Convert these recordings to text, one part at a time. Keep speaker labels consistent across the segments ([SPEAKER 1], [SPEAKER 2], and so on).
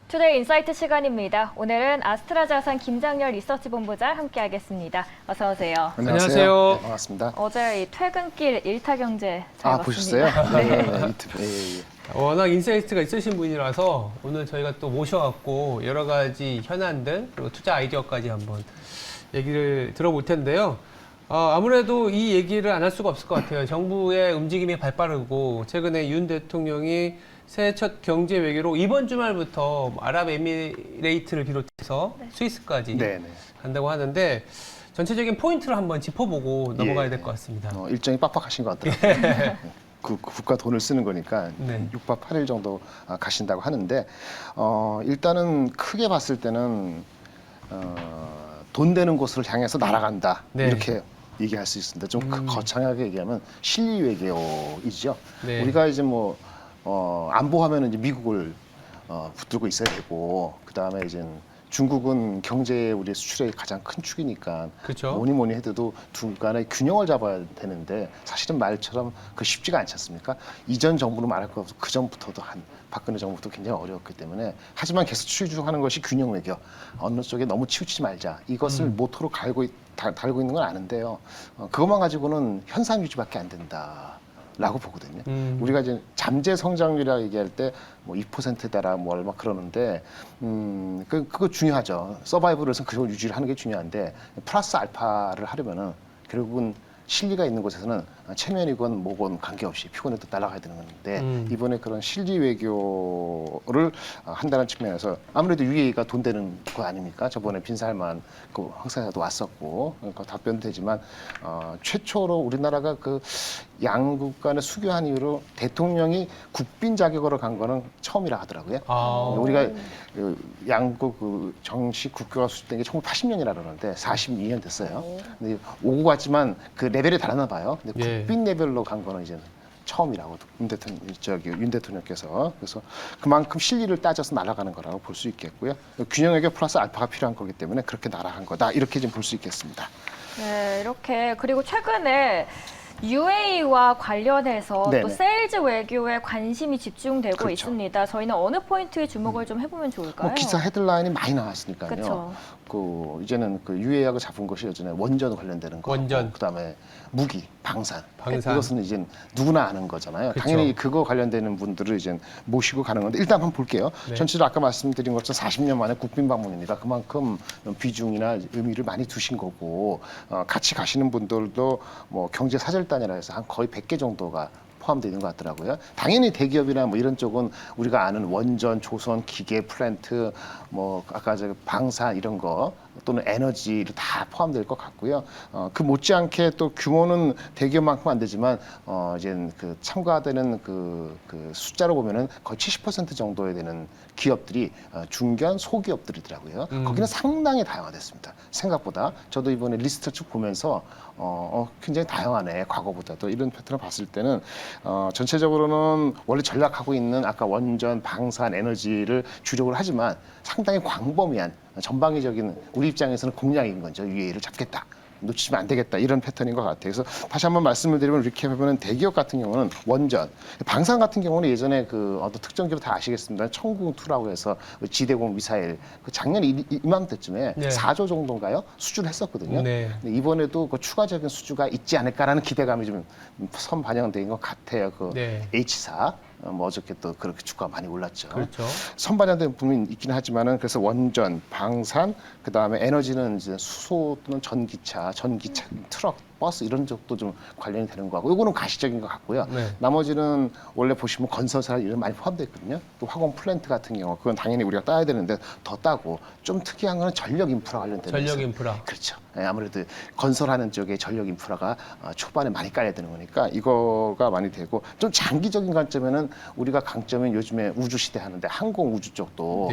[SPEAKER 1] 투데이 인사이트 시간입니다. 오늘은 아스트라자산 김장렬 리서치 본부장 함께하겠습니다. 어서 오세요.
[SPEAKER 2] 안녕하세요.
[SPEAKER 3] 네, 반갑습니다.
[SPEAKER 1] 어제 이 퇴근길 일타 경제 잘
[SPEAKER 3] 보셨어요?
[SPEAKER 1] 봤습니다.
[SPEAKER 3] 네.
[SPEAKER 2] 워낙 인사이트가 있으신 분이라서 오늘 저희가 또 모셔갖고 여러 가지 현안들 그리고 투자 아이디어까지 한번 얘기를 들어볼 텐데요. 아무래도 이 얘기를 안 할 수가 없을 것 같아요. 정부의 움직임이 발빠르고 최근에 윤 대통령이 새해 첫 경제 외교로 이번 주말부터 아랍에미레이트를 비롯해서 스위스까지 간다고 하는데 전체적인 포인트를 한번 짚어보고 넘어가야 될 것 같습니다.
[SPEAKER 3] 일정이 빡빡하신 것 같더라고요. 그 국가 돈을 쓰는 거니까 6박 8일 정도 가신다고 하는데 일단은 크게 봤을 때는 돈 되는 곳을 향해서 날아간다 이렇게 얘기할 수 있습니다. 좀 거창하게 얘기하면 실리 외교이죠. 우리가 이제 뭐 안보하면은 이제 미국을 붙들고 있어야 되고 그 다음에 이제 중국은 경제 우리 수출의 가장 큰 축이니까
[SPEAKER 2] 그렇죠.
[SPEAKER 3] 뭐니 해도 두 간의 균형을 잡아야 되는데 사실은 말처럼 그 쉽지가 않지 않습니까? 이전 정부는 말할 거 없어 그 전부터도 박근혜 정부도 굉장히 어려웠기 때문에 하지만 계속 추구하는 것이 균형 외교 어느 쪽에 너무 치우치지 말자 이것을 모토로 달고 있는 건 아는데요. 그것만 가지고는 현상 유지밖에 안 된다. 라고 보거든요. 우리가 이제 잠재 성장률이라고 얘기할 때 뭐 2%다라 뭐 얼마 그러는데 그거 중요하죠. 서바이벌에서 그걸 유지를 하는 게 중요한데 플러스 알파를 하려면은 결국은 실리가 있는 곳에서는 체면이건 뭐건 관계없이 피곤해도 날아가야 되는 건데 이번에 그런 실리 외교를 한다는 측면에서 아무래도 UAE가 돈 되는 거 아닙니까? 저번에 빈살만 그 황사자도 왔었고 그러니까 답변도 되지만 최초로 우리나라가 그 양국 간의 수교한 이후로 대통령이 국빈 자격으로 간 거는 처음이라 하더라고요. 우리가 양국 그 정식 국교가 수립된 게 1980년이라 그러는데 42년 됐어요. 근데 오고 갔지만 그 레벨이 다르나 봐요. 근데 국빈 레벨로 간 거는 이제 처음이라고 윤 대통령께서 그래서 그만큼 실리를 따져서 날아가는 거라고 볼 수 있겠고요. 균형에게 플러스 알파가 필요한 거기 때문에 그렇게 날아간 거다 이렇게 좀 볼 수 있겠습니다.
[SPEAKER 1] 네, 이렇게 그리고 최근에 UAE와 관련해서 또 세일즈 외교에 관심이 집중되고 있습니다. 저희는 어느 포인트에 주목을 좀 해보면 좋을까요?
[SPEAKER 3] 기사 헤드라인이 많이 나왔으니까요.
[SPEAKER 1] 그쵸.
[SPEAKER 3] 이제는 그 UAE하고 잡은 것이 예전에 원전 관련되는 거, 그다음에 무기, 방산. 이것은 이제 누구나 아는 거잖아요. 당연히 그거 관련되는 분들을 이제 모시고 가는 건데 일단 한번 볼게요. 전체적으로 아까 말씀드린 것처럼 40년 만에 국빈 방문입니다. 그만큼 비중이나 의미를 많이 두신 거고 같이 가시는 분들도 뭐 경제 사절단이라 해서 한 거의 100개 정도가 포함되어 있는 것 같더라고요. 당연히 대기업이나 뭐 이런 쪽은 우리가 아는 원전, 조선, 기계, 플랜트, 뭐 아까 저 방산 이런 거 또는 에너지를 다 포함될 것 같고요. 그 못지않게 또 규모는 대기업만큼 안 되지만 이제 그 참가되는 그 숫자로 보면은 거의 70% 정도에 되는 기업들이 중견 소기업들이더라고요. 거기는 상당히 다양화됐습니다. 생각보다 저도 이번에 리스트 쭉 보면서 굉장히 다양하네 과거보다도 이런 패턴을 봤을 때는 전체적으로는 원래 전략하고 있는 아까 원전, 방산, 에너지를 주력을 하지만 상당히 광범위한 전방위적인 우리 입장에서는 공략인 거죠. UAE를 잡겠다. 놓치면 안 되겠다 이런 패턴인 것 같아요. 그래서 다시 한번 말씀을 드리면 이렇게 보면 대기업 같은 경우는 원전, 방산 같은 경우는 예전에 그 어떤 특정 기업 다 아시겠습니다. 청궁2라고 해서 지대공 미사일 그 작년 이맘때쯤에 4조 정도인가요? 수주를 했었거든요. 근데 이번에도 그 추가적인 수주가 있지 않을까라는 기대감이 좀 선반영된 것 같아요. 그 H사. 뭐 어저께 또 그렇게 주가가 많이 올랐죠. 선반영된 부분이 있긴 하지만은 그래서 원전, 방산, 그 다음에 에너지는 이제 수소 또는 전기차, 트럭, 버스 이런 쪽도 좀 관련이 되는 거고, 이거는 가시적인 것 같고요. 나머지는 원래 보시면 건설사 이런 많이 포함되어 있거든요. 또 화공 플랜트 같은 경우 그건 당연히 우리가 따야 되는데 더 따고 좀 특이한 거는 전력 인프라 관련된
[SPEAKER 2] 전력 인프라.
[SPEAKER 3] 그렇죠. 아무래도 건설하는 쪽에 전력 인프라가 초반에 많이 깔려야 되는 거니까 이거가 많이 되고 좀 장기적인 관점에는 우리가 강점은 요즘에 우주 시대 하는데 항공 우주 쪽도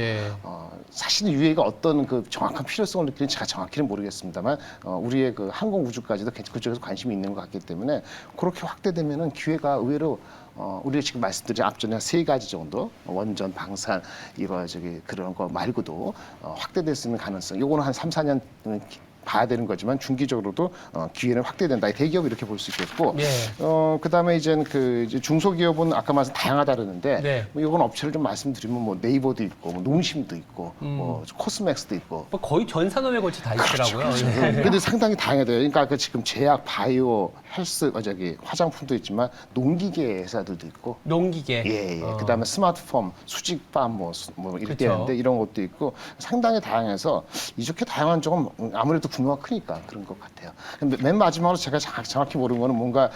[SPEAKER 3] 사실 UAE가 어떤 그 정확한 필요성을 느끼는지 제가 정확히는 모르겠습니다만 우리의 그 항공 우주까지도 그쪽에서 관심이 있는 것 같기 때문에 그렇게 확대되면은 기회가 의외로 우리가 지금 말씀드린 앞전에 3가지 정도 원전, 방산 이거 그런 거 말고도 확대될 수 있는 가능성. 요거는 한 3, 4년 봐야 되는 거지만 중기적으로도 기회는 확대된다. 대기업 이렇게 볼 수 있겠고,
[SPEAKER 2] 예.
[SPEAKER 3] 그다음에 이제 이제 중소기업은 아까 말씀 다양하다 그러는데,
[SPEAKER 2] 네.
[SPEAKER 3] 뭐 이건 업체를 좀 말씀드리면 뭐 네이버도 있고, 뭐 농심도 있고, 뭐 코스맥스도 있고.
[SPEAKER 2] 뭐 거의 전 산업에 걸쳐 다 있더라고요. 예.
[SPEAKER 3] 근데 상당히 다양해요. 그러니까 지금 제약, 바이오, 헬스, 화장품도 있지만 농기계 회사들도 있고.
[SPEAKER 2] 농기계.
[SPEAKER 3] 예. 그다음에 스마트폰, 수직팜 뭐 이렇게
[SPEAKER 2] 그쵸.
[SPEAKER 3] 있는데 이런 것도 있고 상당히 다양해서 이렇게 다양한 쪽은 아무래도 규모가 크니까 그런 것 같아요. 근데 맨 마지막으로 제가 정확히 모르는 거는 뭔가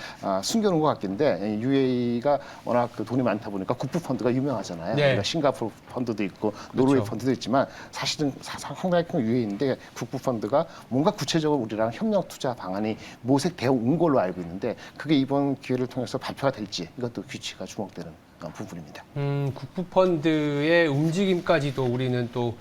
[SPEAKER 3] 숨겨놓은 것 같긴데 UAE가 워낙 돈이 많다 보니까 국부 펀드가 유명하잖아요.
[SPEAKER 2] 네.
[SPEAKER 3] 우리가 싱가포르 펀드도 있고 노르웨이
[SPEAKER 2] 그쵸.
[SPEAKER 3] 펀드도 있지만 사실은 상당히 큰 UAE인데 국부 펀드가 뭔가 구체적으로 우리랑 협력 투자 방안이 모색되어 온 걸로 알고 있는데 그게 이번 기회를 통해서 발표가 될지 이것도 귀치가 주목되는 부분입니다.
[SPEAKER 2] 국부펀드의 움직임까지도 우리는 또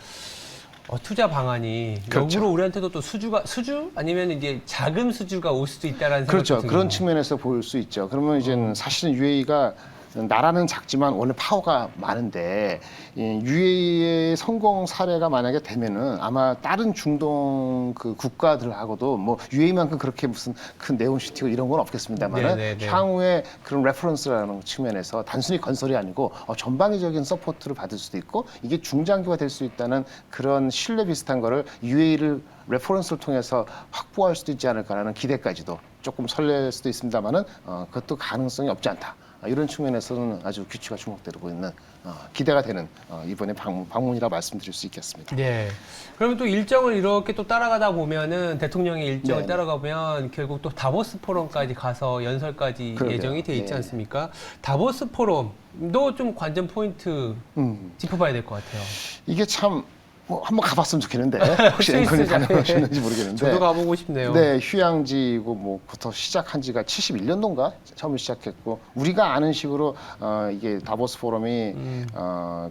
[SPEAKER 2] 투자 방안이
[SPEAKER 3] 그렇죠.
[SPEAKER 2] 역으로 우리한테도 또 수주 아니면 이제 자금 수주가 올 수도 있다라는 생각이
[SPEAKER 3] 그렇죠.
[SPEAKER 2] 드네요.
[SPEAKER 3] 그런 측면에서 볼 수 있죠. 그러면 이제 사실은 UAE가 나라는 작지만 원래 파워가 많은데 UAE의 성공 사례가 만약에 되면은 아마 다른 중동 그 국가들하고도 뭐 UAE만큼 그렇게 무슨 큰 네온시티고 이런 건 없겠습니다만은
[SPEAKER 2] 네네네.
[SPEAKER 3] 향후에 그런 레퍼런스라는 측면에서 단순히 건설이 아니고 전방위적인 서포트를 받을 수도 있고 이게 중장기화 될 수 있다는 그런 신뢰 비슷한 거를 UAE를 레퍼런스를 통해서 확보할 수도 있지 않을까라는 기대까지도 조금 설렐 수도 있습니다만은 그것도 가능성이 없지 않다. 이런 측면에서는 아주 귀치가 주목되고 있는 기대가 되는 이번에 방문이라 말씀드릴 수 있겠습니다.
[SPEAKER 2] 네. 그러면 또 일정을 이렇게 또 따라가다 보면은 대통령의 일정을
[SPEAKER 3] 네.
[SPEAKER 2] 따라가 보면 결국 또 다보스 포럼까지 가서 연설까지
[SPEAKER 3] 그러게요.
[SPEAKER 2] 예정이 돼 있지
[SPEAKER 3] 네.
[SPEAKER 2] 않습니까? 다보스 포럼도 좀 관전 포인트 짚어봐야 될 것 같아요.
[SPEAKER 3] 이게 참 뭐 한번 가봤으면 좋겠는데 혹시
[SPEAKER 2] 스위스
[SPEAKER 3] 앵커님 다녀오셨는지 모르겠는데
[SPEAKER 2] 저도 가보고 싶네요.
[SPEAKER 3] 네, 휴양지고 뭐부터 시작한 지가 71년도인가 처음 시작했고 우리가 아는 식으로 이게 다보스 포럼이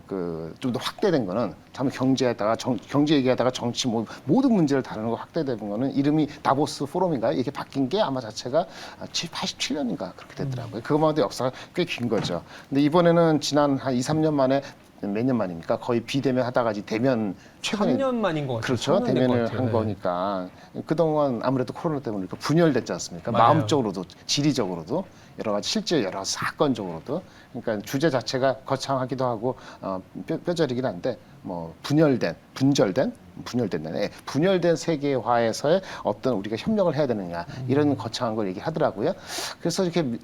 [SPEAKER 3] 그 좀 더 확대된 거는 참 경제 얘기하다가 정치 뭐 모든 문제를 다루는 거 확대된 거는 이름이 다보스 포럼인가요? 이게 바뀐 게 아마 자체가 87년인가 그렇게 됐더라고요. 그것만 해도 역사가 꽤 긴 거죠. 근데 이번에는 지난 한 2, 3년 만에 몇 년 만입니까? 거의 비대면 하다가 대면 최근에
[SPEAKER 2] 3년 만인 것 같아요.
[SPEAKER 3] 그렇죠.
[SPEAKER 2] 3년 된것
[SPEAKER 3] 대면을
[SPEAKER 2] 같아요.
[SPEAKER 3] 한
[SPEAKER 2] 네.
[SPEAKER 3] 거니까 그동안 아무래도 코로나 때문에 분열됐지 않습니까?
[SPEAKER 2] 맞아요.
[SPEAKER 3] 마음적으로도 지리적으로도 여러 가지 실제 여러 가지 사건적으로도 그러니까 주제 자체가 거창하기도 하고 뼈저리긴 한데 뭐 분열된 세계화에서의 어떤 우리가 협력을 해야 되느냐 이런 거창한 걸 얘기하더라고요. 그래서 이렇게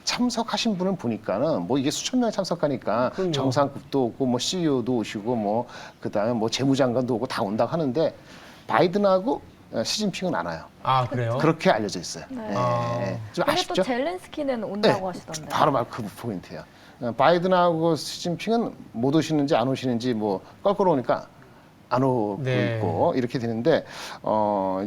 [SPEAKER 3] 참석하신 분을 보니까는 뭐 이게 수천 명이 참석하니까
[SPEAKER 2] 그럼요.
[SPEAKER 3] 정상급도 오고 뭐 CEO도 오시고 뭐 그다음에 뭐 재무장관도 오고 다 온다고 하는데 바이든하고 시진핑은 안 와요.
[SPEAKER 2] 아, 그래요?
[SPEAKER 3] 그렇게 알려져 있어요.
[SPEAKER 1] 네.
[SPEAKER 3] 좀
[SPEAKER 1] 근데
[SPEAKER 3] 아쉽죠?
[SPEAKER 1] 또 젤렌스키는 온다고
[SPEAKER 3] 네,
[SPEAKER 1] 하시던데.
[SPEAKER 3] 바로 그 포인트예요. 바이든하고 시진핑은 못 오시는지 안 오시는지 뭐 껄끄러우니까 안 오고
[SPEAKER 2] 네.
[SPEAKER 3] 있고 이렇게 되는데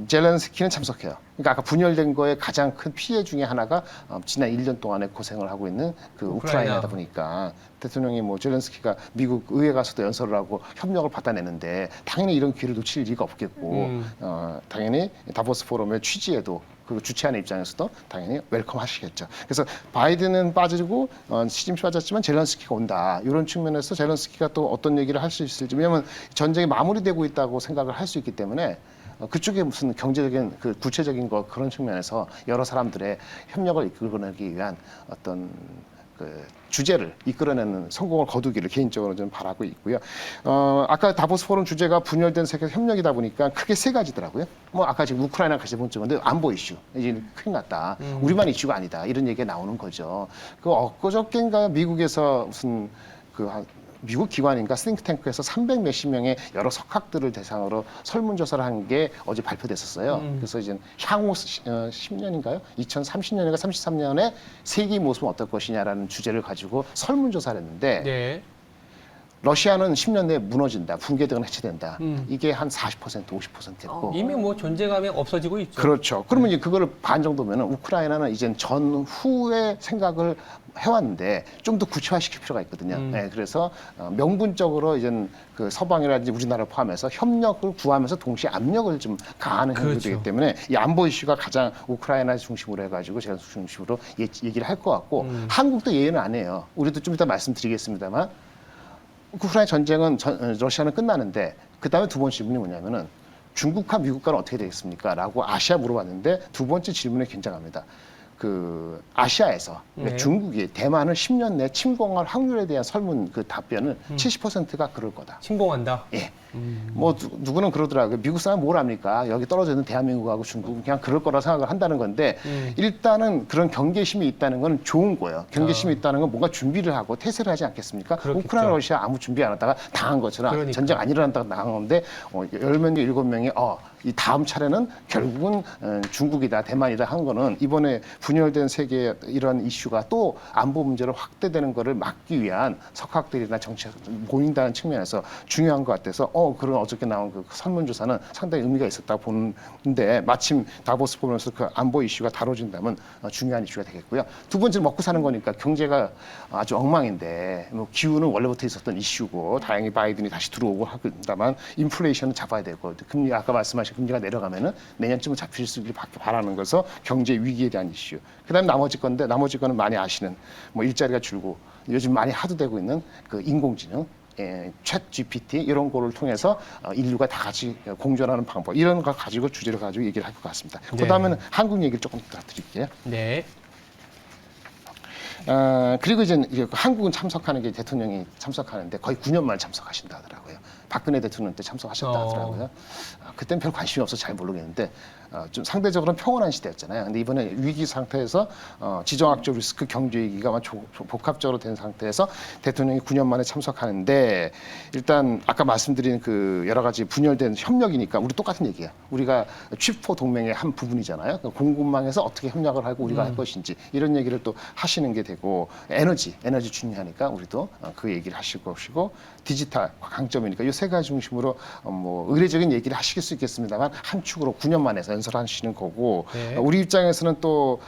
[SPEAKER 3] 젤렌스키는 참석해요. 그러니까 아까 분열된 거에 가장 큰 피해 중에 하나가 지난 1년 동안에 고생을 하고 있는 그 우크라이나다 보니까 대통령이 뭐 젤렌스키가 미국 의회 가서도 연설을 하고 협력을 받아내는데 당연히 이런 기회를 놓칠 리가 없겠고 당연히 다보스 포럼의 취지에도 그 주최하는 입장에서도 당연히 웰컴 하시겠죠. 그래서 바이든은 빠지고 시진핑 빠졌지만 젤렌스키가 온다. 이런 측면에서 젤렌스키가 또 어떤 얘기를 할 수 있을지 왜냐하면 전쟁이 마무리되고 있다고 생각을 할 수 있기 때문에 그쪽에 무슨 경제적인 그 구체적인 거 그런 측면에서 여러 사람들의 협력을 이끌어내기 위한 어떤 그 주제를 이끌어내는 성공을 거두기를 개인적으로 좀 바라고 있고요. 아까 다보스 포럼 주제가 분열된 세계 협력이다 보니까 크게 세 가지더라고요. 뭐 아까 지금 우크라이나 같이 본 적인데 안보 이슈 이제 큰일 났다. 우리만 이슈가 아니다. 이런 얘기가 나오는 거죠. 그 엊그저께인가 미국에서 무슨 미국 기관인가 싱크탱크에서 300 몇십 명의 여러 석학들을 대상으로 설문조사를 한 게 어제 발표됐었어요. 그래서 이제 향후 10년인가요? 2030년인가 33년에 세계의 모습은 어떨 것이냐라는 주제를 가지고 설문조사를 했는데
[SPEAKER 2] 네.
[SPEAKER 3] 러시아는 10년 내에 무너진다, 붕괴되거나 해체된다. 이게 한 40%, 50%였고.
[SPEAKER 2] 이미 뭐 존재감이 없어지고 있죠.
[SPEAKER 3] 그렇죠. 그러면 이제 그거를 반 정도면은 우크라이나는 이제 전후의 생각을 해왔는데 좀 더 구체화시킬 필요가 있거든요. 네, 그래서 명분적으로 이제 그 서방이라든지 우리나라를 포함해서 협력을 구하면서 동시에 압력을 좀 가하는 행동이 되기 때문에 이 안보 이슈가 가장 우크라이나 중심으로 해가지고 제가 중심으로 얘기를 할 것 같고 한국도 예외는 안 해요. 우리도 좀 이따 말씀드리겠습니다만 우크라이나 전쟁은 러시아는 끝나는데 그 다음에 두 번째 질문이 뭐냐면은 중국과 미국과는 어떻게 되겠습니까? 라고 아시아 물어봤는데 두 번째 질문에 굉장합니다. 그 아시아에서 그러니까
[SPEAKER 2] 네.
[SPEAKER 3] 중국이 대만을 10년 내에 침공할 확률에 대한 설문 그 답변은 70%가 그럴 거다.
[SPEAKER 2] 침공한다.
[SPEAKER 3] 예. 뭐 누구는 그러더라고요. 미국 사람 뭘 합니까? 여기 떨어져 있는 대한민국하고 중국은 그냥 그럴 거라 생각을 한다는 건데 일단은 그런 경계심이 있다는 건 좋은 거예요. 경계심이 있다는 건 뭔가 준비를 하고 태세를 하지 않겠습니까?
[SPEAKER 2] 그렇겠죠.
[SPEAKER 3] 우크라이나 러시아 아무 준비 안 하다가 당한 것처럼
[SPEAKER 2] 그러니까.
[SPEAKER 3] 전쟁 안 일어난다고 당한 건데 10명, 7명이 이 다음 차례는 결국은 중국이다, 대만이다 한 거는 이번에 분열된 세계의 이런 이슈가 또 안보 문제로 확대되는 거를 막기 위한 석학들이나 정책 보인다는 측면에서 중요한 것 같아서 그런 어저께 나온 그 설문조사는 상당히 의미가 있었다고 보는데 마침 다보스 보면서 그 안보 이슈가 다뤄진다면 중요한 이슈가 되겠고요. 두 번째는 먹고 사는 거니까 경제가 아주 엉망인데 뭐 기후는 원래부터 있었던 이슈고 다행히 바이든이 다시 들어오고 합니다만 인플레이션은 잡아야 되고 금리 아까 말씀하신 금리가 내려가면은 내년쯤은 잡힐 수 있길 바라는 것서 경제 위기에 대한 이슈. 그다음에 나머지 거는 많이 아시는 뭐 일자리가 줄고 요즘 많이 하도되고 있는 그 인공지능. 챗 GPT 이런 거를 통해서 인류가 다 같이 공존하는 방법 이런 걸 가지고 주제를 가지고 얘기를 할 것 같습니다.
[SPEAKER 2] 네.
[SPEAKER 3] 그다음에는 한국 얘기를 조금 더 드릴게요.
[SPEAKER 2] 네.
[SPEAKER 3] 그리고 이제 한국은 참석하는 게 대통령이 참석하는데 거의 9년 만에 참석하신다 하더라고요. 박근혜 대통령 때 참석하셨다 하더라고요. 그때는 별 관심이 없어서 잘 모르겠는데 좀 상대적으로 평온한 시대였잖아요. 근데 이번에 위기 상태에서 지정학적 리스크 경제 위기가 복합적으로 된 상태에서 대통령이 9년 만에 참석하는데 일단 아까 말씀드린 그 여러 가지 분열된 협력이니까 우리 똑같은 얘기예요. 우리가 칩4 동맹의 한 부분이잖아요. 공급망에서 어떻게 협력을 하고 우리가 할 것인지 이런 얘기를 또 하시는 게 되고 에너지 중요하니까 우리도 그 얘기를 하실 것이고 디지털 강점이니까 이 세 가지 중심으로 뭐 의례적인 얘기를 하실 수 있겠습니다만 한 축으로 9년 만에 연설하시는 거고
[SPEAKER 2] 네.
[SPEAKER 3] 우리 입장에서는 또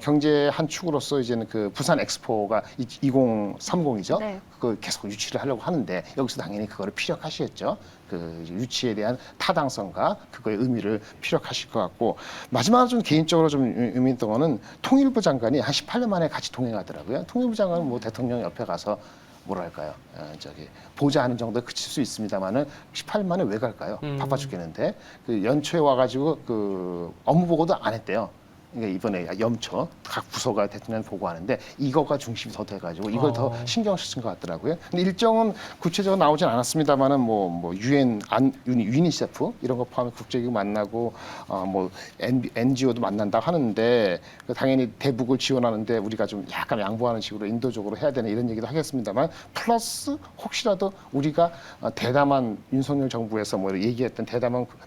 [SPEAKER 3] 경제 한 축으로서 이제는 그 부산 엑스포가 2030이죠.
[SPEAKER 1] 네.
[SPEAKER 3] 그걸 계속 유치를 하려고 하는데 여기서 당연히 그거를 피력하시겠죠. 그 유치에 대한 타당성과 그거의 의미를 피력하실 것 같고 마지막으로 좀 개인적으로 좀 의미 있던 거는 통일부 장관이 한 18년 만에 같이 동행하더라고요. 통일부 장관은 뭐 대통령 옆에 가서 뭐랄까요, 보좌하는 정도에 그칠 수 있습니다만은 18년 만에 왜 갈까요? 바빠 죽겠는데 그 연초에 와가지고 그 업무 보고도 안 했대요. 그러니까 이번에 연초 각 부서가 대통령 보고하는데 이거가 중심이 더 돼가지고 이걸 더 신경 쓰신 것 같더라고요. 근데 일정은 구체적으로 나오진 않았습니다만은 뭐 유엔 유니세프 이런 거 포함해 국제기구 만나고 뭐 NGO도 만난다 하는데 당연히 대북을 지원하는데 우리가 좀 약간 양보하는 식으로 인도적으로 해야 되는 이런 얘기도 하겠습니다만 플러스 혹시라도 우리가 대담한 윤석열 정부에서 뭐 얘기했던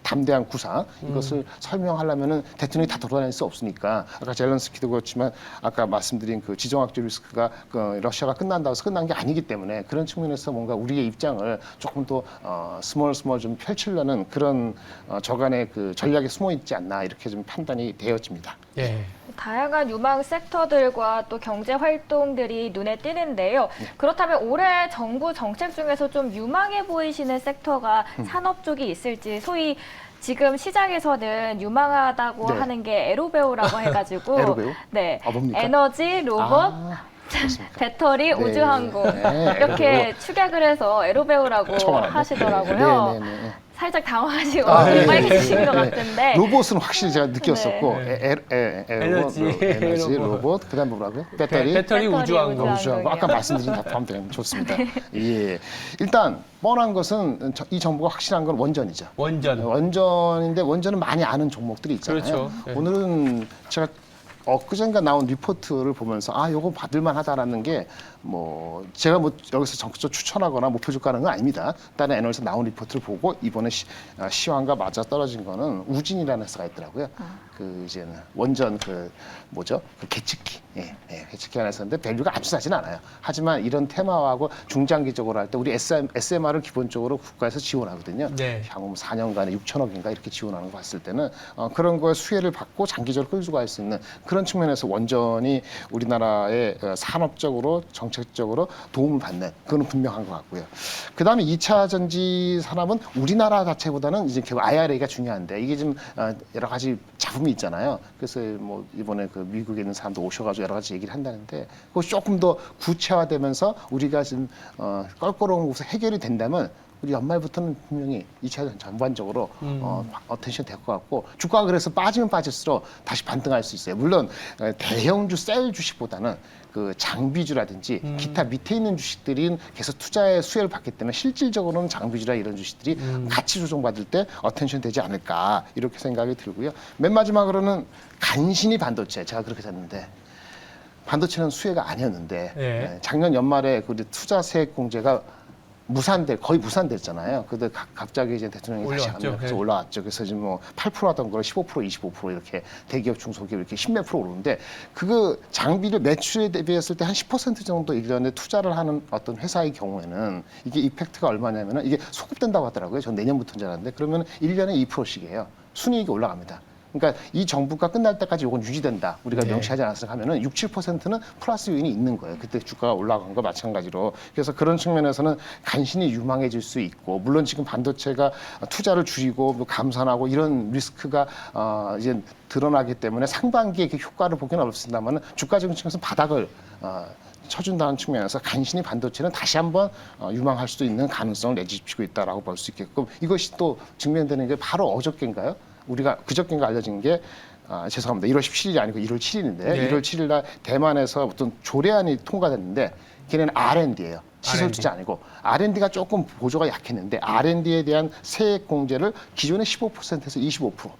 [SPEAKER 3] 담대한 구상 이것을 설명하려면은 대통령이 다 돌아다닐 수 없으니까. 아까 젤런스키도 그렇지만 아까 말씀드린 그 지정학적 리스크가 러시아가 끝난다고 해서 끝난 게 아니기 때문에 그런 측면에서 뭔가 우리의 입장을 조금 더 스몰 좀 펼치려는 그런 저간의 그 전략이 숨어 있지 않나 이렇게 좀 판단이 되어집니다.
[SPEAKER 2] 예.
[SPEAKER 1] 다양한 유망 섹터들과 또 경제 활동들이 눈에 띄는데요. 그렇다면 올해 정부 정책 중에서 좀 유망해 보이시는 섹터가 산업 쪽이 있을지 소위 지금 시장에서는 유망하다고
[SPEAKER 3] 네.
[SPEAKER 1] 하는 게 에로베오라고 해가지고
[SPEAKER 3] 에로베오?
[SPEAKER 1] 네,
[SPEAKER 3] 뭡니까?
[SPEAKER 1] 에너지, 로봇,
[SPEAKER 3] 그렇습니까?
[SPEAKER 1] 배터리,
[SPEAKER 3] 네.
[SPEAKER 1] 우주항공
[SPEAKER 3] 네,
[SPEAKER 1] 이렇게
[SPEAKER 3] 에로베오.
[SPEAKER 1] 축약을 해서 에로베오라고
[SPEAKER 3] 처음 알았네.
[SPEAKER 1] 하시더라고요.
[SPEAKER 3] 네.
[SPEAKER 1] 살짝 당황하시고
[SPEAKER 3] 예.
[SPEAKER 1] 빨개지신 것 같은데
[SPEAKER 3] 로봇은 확실히 제가 느꼈었고
[SPEAKER 2] 에너지,
[SPEAKER 3] 에너지 로봇 그다음 뭐라고요? 배터리
[SPEAKER 1] 배터리,
[SPEAKER 2] 우주항공.
[SPEAKER 1] 우주항공.
[SPEAKER 3] 아까 말씀드린 다 포함되면 좋습니다. 예, 일단 뻔한 것은 이 정부가 확실한 건 원전이죠. 원전인데 원전은 많이 아는 종목들이 있잖아요.
[SPEAKER 2] 그렇죠. 네.
[SPEAKER 3] 오늘은 제가 엊그젠가 나온 리포트를 보면서 요거 받을만하다라는 게 뭐 제가 뭐 여기서 적극적으로 추천하거나 목표 주가는 건 아닙니다. 다른 애널에서 나온 리포트를 보고 이번에 시황과 맞아 떨어진 거는 우진이라는 회사가 있더라고요. 그 이제는 원전 그 계측기, 계측기 하나 했었는데 밸류가 아주 싸진 않아요. 하지만 이런 테마하고 중장기적으로 할 때 우리 SMR을 기본적으로 국가에서 지원하거든요.
[SPEAKER 2] 네.
[SPEAKER 3] 향후 4년간에 6천억인가 이렇게 지원하는 거 봤을 때는 그런 거에 수혜를 받고 장기적으로 끌고 갈 수 있는 그런 측면에서 원전이 우리나라의 산업적으로 정책적으로 도움을 받는 그건 분명한 것 같고요. 그다음에 2차 전지 산업은 우리나라 자체보다는 이제 결국 IRA가 중요한데 이게 좀 여러 가지 잡음이 있잖아요. 그래서 뭐 이번에 그 미국에 있는 사람도 오셔가지고 여러 가지 얘기를 한다는데 그것이 조금 더 구체화되면서 우리가 지금 껄끄러운 곳에 해결이 된다면 우리 연말부터는 분명히 2차 전반적으로 어텐션 될 것 같고 주가가 그래서 빠지면 빠질수록 다시 반등할 수 있어요. 물론 대형주 셀 주식보다는 그 장비주라든지 기타 밑에 있는 주식들이 계속 투자의 수혜를 받기 때문에 실질적으로는 장비주라 이런 주식들이 가치 조정받을 때 어텐션 되지 않을까 이렇게 생각이 들고요. 맨 마지막으로는 간신히 반도체 제가 그렇게 샀는데 반도체는 수혜가 아니었는데
[SPEAKER 2] 네.
[SPEAKER 3] 작년 연말에 그 투자 세액 공제가 거의 무산됐잖아요. 근데 갑자기 이제 대통령이 다시
[SPEAKER 2] 올라왔죠.
[SPEAKER 3] 하면서
[SPEAKER 2] 네.
[SPEAKER 3] 올라왔죠. 그래서 지금 뭐 8% 하던 걸 15%, 25% 이렇게 대기업, 중소기업 이렇게 10몇 프로 오르는데 그거 장비를 매출에 대비했을 때 한 10% 정도 1년에 투자를 하는 어떤 회사의 경우에는 이게 이펙트가 얼마냐면은 이게 소급된다고 하더라고요. 전 내년부터인 줄 알았는데 그러면 1년에 2%씩이에요. 순이익이 올라갑니다. 그러니까 이 정부가 끝날 때까지 이건 유지된다. 우리가
[SPEAKER 2] 네.
[SPEAKER 3] 명시하지 않았으면 하면은 6, 7%는 플러스 요인이 있는 거예요. 그때 주가가 올라간 거 마찬가지로. 그래서 그런 측면에서는 간신히 유망해질 수 있고 물론 지금 반도체가 투자를 줄이고 뭐 감산하고 이런 리스크가 이제 드러나기 때문에 상반기에 그 효과를 보기는 어렵습니다만 주가적인 측면에서 바닥을 쳐준다는 측면에서 간신히 반도체는 다시 한번 유망할 수도 있는 가능성을 내비치고 있다라고 볼 수 있겠고 이것이 또 증명되는 게 바로 어저께인가요? 우리가 그저께인가 알려진 게 죄송합니다. 1월 17일이 아니고 1월 7일인데
[SPEAKER 2] 네.
[SPEAKER 3] 1월 7일 날 대만에서 어떤 조례안이 통과됐는데 걔네는 R&D예요. 시설 투자 아니고 R&D가 조금 보조가 약했는데 R&D에 대한 세액 공제를 기존의 15%에서 25%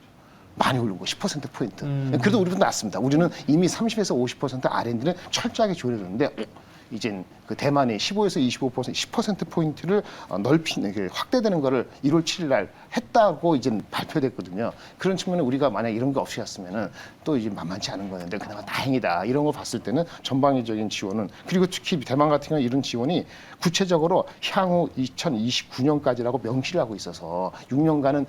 [SPEAKER 3] 많이 오른 거 10%포인트. 그래도 우리보다 낫습니다. 우리는 이미 30에서 50% R&D는 철저하게 조율했는데 이젠 그 대만이 15에서 25% 10%포인트를 넓히는 확대되는 거를 1월 7일 날 했다고 이제 발표됐거든요. 그런 측면에 우리가 만약 이런 게 없이 갔으면은 또 이제 만만치 않은 거였는데 그나마 다행이다. 이런 거 봤을 때는 전방위적인 지원은 그리고 특히 대만 같은 경우 이런 지원이 구체적으로 향후 2029년까지라고 명시를 하고 있어서 6년간은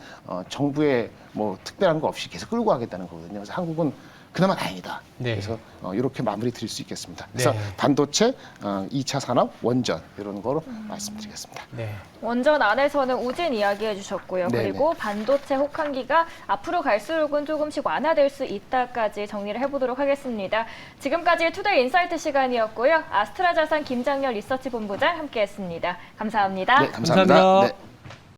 [SPEAKER 3] 정부의 뭐 특별한 거 없이 계속 끌고 가겠다는 거거든요. 그래서 한국은 그나마 다행이다.
[SPEAKER 2] 네.
[SPEAKER 3] 그래서 이렇게 마무리 드릴 수 있겠습니다. 그래서
[SPEAKER 2] 네.
[SPEAKER 3] 반도체, 2차 산업, 원전 이런 거로 말씀드리겠습니다.
[SPEAKER 2] 네.
[SPEAKER 1] 원전 안에서는 우진 이야기해 주셨고요.
[SPEAKER 3] 네네.
[SPEAKER 1] 그리고 반도체 혹한기가 앞으로 갈수록은 조금씩 완화될 수 있다까지 정리를 해보도록 하겠습니다. 지금까지 투데이 인사이트 시간이었고요. 아스트라자산 김장렬 리서치 본부장 함께했습니다. 감사합니다.
[SPEAKER 3] 네, 감사합니다.
[SPEAKER 2] 감사합니다.
[SPEAKER 3] 네.